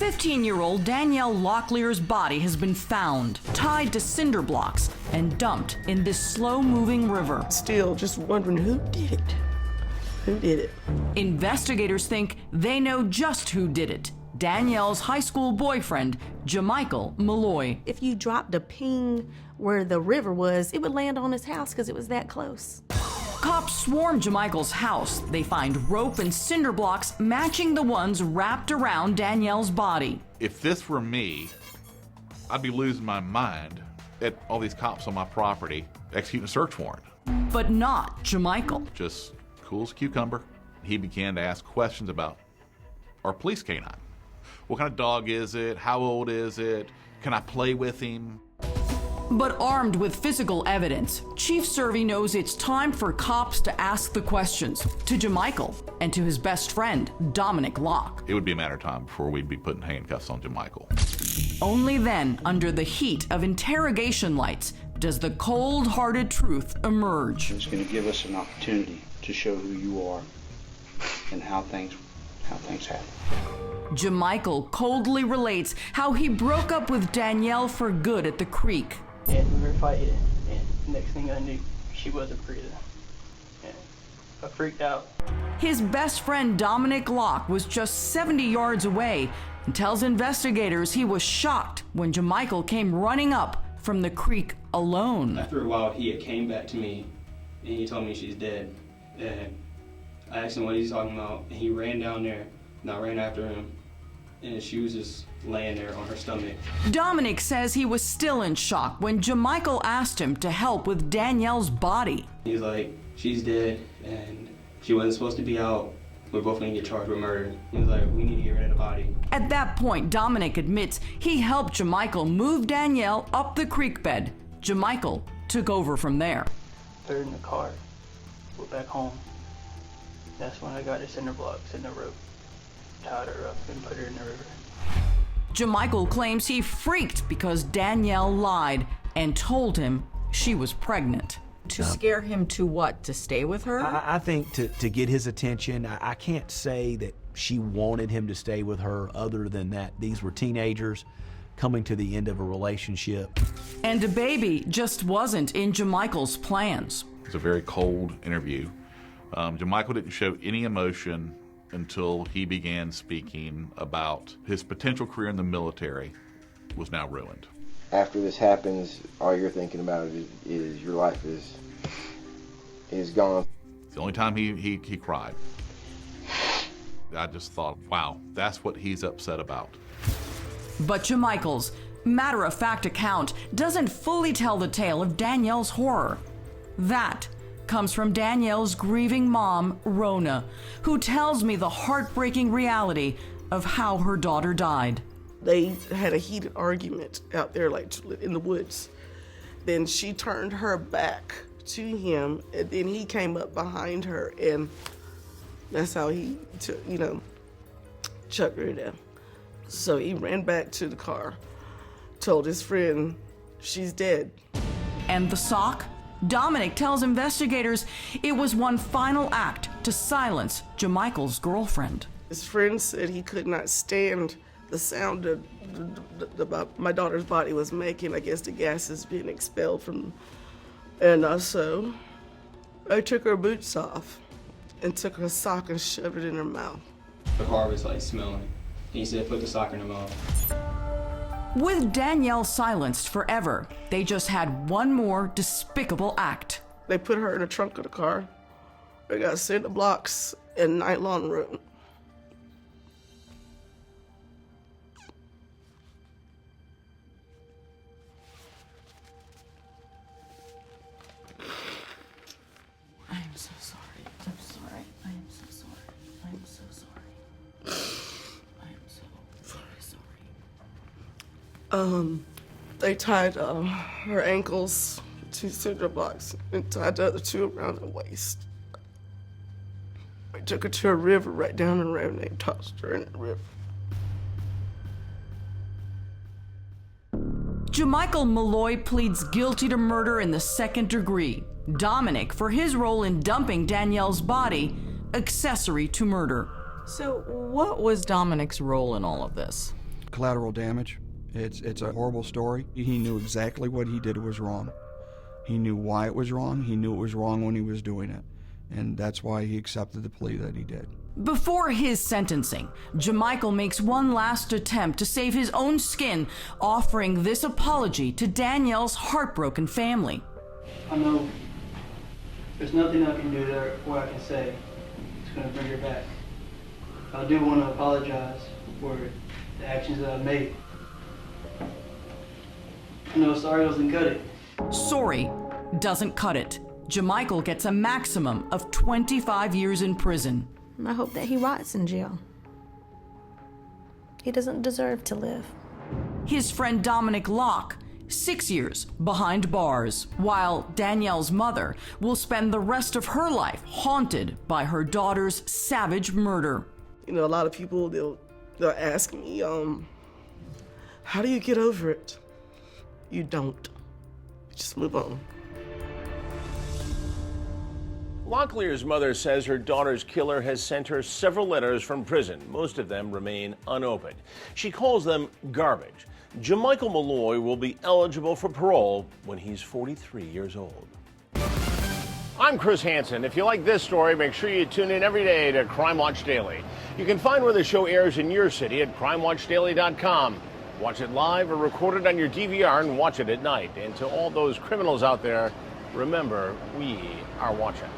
15-year-old Danielle Locklear's body has been found, tied to cinder blocks, and dumped in this slow-moving river. Still just wondering who did it. Who did it? Investigators think they know just who did it. Danielle's high school boyfriend, Jamichael Malloy. If you dropped a ping where the river was, it would land on his house because it was that close. Cops swarm Jamichael's house. They find rope and cinder blocks matching the ones wrapped around Danielle's body. If this were me, I'd be losing my mind at all these cops on my property executing a search warrant. But not Jamichael. Just cool as a cucumber. He began to ask questions about our police canine. What kind of dog is it? How old is it? Can I play with him? But armed with physical evidence, Chief Servey knows it's time for cops to ask the questions to Jamichael and to his best friend, Dominic Locke. It would be a matter of time before we'd be putting handcuffs on Jamichael. Only then, under the heat of interrogation lights, does the cold-hearted truth emerge. It's going to give us an opportunity to show who you are and how things happen. Jamichael coldly relates how he broke up with Danielle for good at the creek. And we were fighting, and next thing I knew, she wasn't breathing. And I freaked out. His best friend Dominic Locke was just 70 yards away and tells investigators he was shocked when Jamichael came running up from the creek alone. After a while, he came back to me, and he told me she's dead. And I asked him what he's talking about, and he ran down there, and I ran after him, and she was just laying there on her stomach. Dominic says he was still in shock when Jamichael asked him to help with Danielle's body. He's like, she's dead, and she wasn't supposed to be out. We're both gonna get charged with murder. He was like, we need to get rid of the body. At that point, Dominic admits he helped Jamichael move Danielle up the creek bed. Jamichael took over from there. Put her in the car, went back home. That's when I got the cinder blocks and the rope, tied her up and put her in the river. Jamichael claims he freaked because Danielle lied and told him she was pregnant. To scare him to what? To stay with her? I think to get his attention. I can't say that she wanted him to stay with her other than that these were teenagers coming to the end of a relationship. And a baby just wasn't in Jamichael's plans. It was a very cold interview. Jamichael didn't show any emotion until he began speaking about his potential career in the military was now ruined. After this happens, all you're thinking about is your life is gone. The only time he cried. I just thought, wow, that's what he's upset about. But Jamichael's matter-of-fact account doesn't fully tell the tale of Danielle's horror. That comes from Danielle's grieving mom, Rona, who tells me the heartbreaking reality of how her daughter died. They had a heated argument out there, like in the woods. Then she turned her back to him, and then he came up behind her, and that's how he, chucked her down. So he ran back to the car, told his friend, she's dead. And the sock? Dominic tells investigators it was one final act to silence Jamichael's girlfriend. His friend said he could not stand the sound that my daughter's body was making. I guess the gases being expelled from. And so I took her boots off and took her sock and shoved it in her mouth. The car was like smelling. He said, put the sock in her mouth. With Danielle silenced forever, they just had one more despicable act. They put her in the trunk of the car. They got cinder blocks and nylon rope. I am so sorry. I'm sorry. I am so sorry. I am so sorry. I am so very sorry. They tied her ankles to cinder blocks and tied the other two around her waist. They took her to a river right down the road and they tossed her in the river. Jamichael Malloy pleads guilty to murder in the second degree. Dominic for his role in dumping Danielle's body, accessory to murder. So what was Dominic's role in all of this? collateral damage. It's a horrible story. He knew exactly what he did was wrong. He knew why it was wrong. He knew it was wrong when he was doing it. And that's why he accepted the plea that he did. Before his sentencing, Jamichael makes one last attempt to save his own skin, offering this apology to Danielle's heartbroken family. I know there's nothing I can do there or I can say that's going to bring her back. I do want to apologize for the actions that I've made. No, sorry doesn't cut it. Sorry doesn't cut it. Jamichael gets a maximum of 25 years in prison. I hope that he rots in jail. He doesn't deserve to live. His friend Dominic Locke, 6 years behind bars, while Danielle's mother will spend the rest of her life haunted by her daughter's savage murder. You know, a lot of people, they'll ask me, how do you get over it? You don't. You just move on. Locklear's mother says her daughter's killer has sent her several letters from prison. Most of them remain unopened. She calls them garbage. Jamichael Malloy will be eligible for parole when he's 43 years old. I'm Chris Hansen. If you like this story, make sure you tune in every day to Crime Watch Daily. You can find where the show airs in your city at crimewatchdaily.com. Watch it live or record it on your DVR and watch it at night. And to all those criminals out there, remember, we are watching.